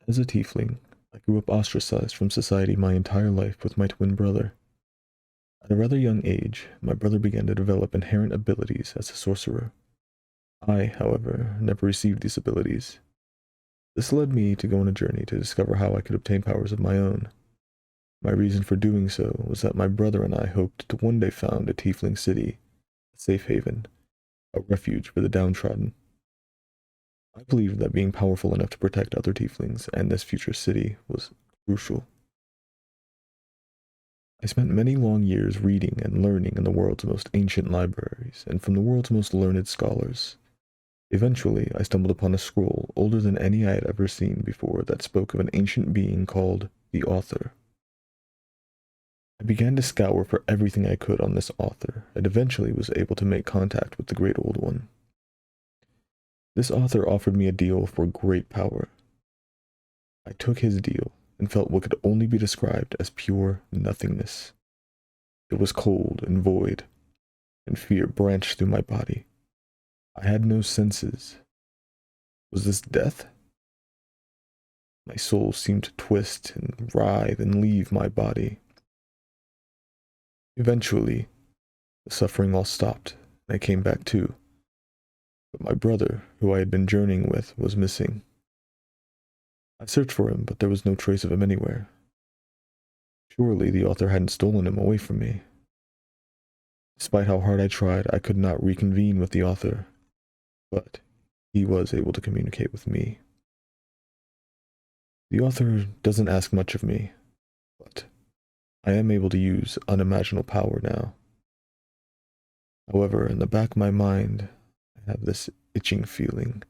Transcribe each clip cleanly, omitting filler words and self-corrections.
As a tiefling, I grew up ostracized from society my entire life with my twin brother. At a rather young age, my brother began to develop inherent abilities as a sorcerer. I, however, never received these abilities. This led me to go on a journey to discover how I could obtain powers of my own. My reason for doing so was that my brother and I hoped to one day found a tiefling city, a safe haven, a refuge for the downtrodden. I believed that being powerful enough to protect other tieflings and this future city was crucial. I spent many long years reading and learning in the world's most ancient libraries and from the world's most learned scholars. Eventually, I stumbled upon a scroll older than any I had ever seen before that spoke of an ancient being called the Author. I began to scour for everything I could on this author, and eventually was able to make contact with the Great Old One. This author offered me a deal for great power. I took his deal and felt what could only be described as pure nothingness. It was cold and void, and fear branched through my body. I had no senses. Was this death? My soul seemed to twist and writhe and leave my body. Eventually, the suffering all stopped, and I came back too. But my brother, who I had been journeying with, was missing. I searched for him, but there was no trace of him anywhere. Surely the author hadn't stolen him away from me. Despite how hard I tried, I could not reconvene with the author, but he was able to communicate with me. The author doesn't ask much of me, but I am able to use unimaginable power now. However, in the back of my mind, I have this itching feeling.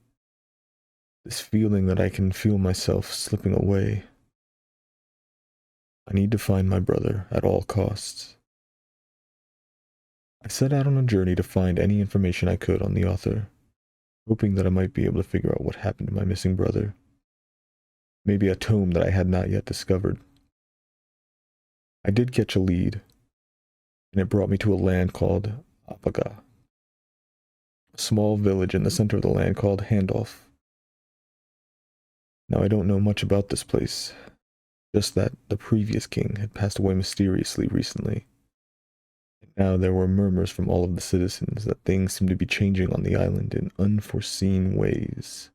This feeling that I can feel myself slipping away. I need to find my brother at all costs. I set out on a journey to find any information I could on the author, hoping that I might be able to figure out what happened to my missing brother. Maybe a tome that I had not yet discovered. I did catch a lead, and it brought me to a land called Apaga, a small village in the center of the land called Handolf. Now, I don't know much about this place, just that the previous king had passed away mysteriously recently. And now there were murmurs from all of the citizens that things seemed to be changing on the island in unforeseen ways.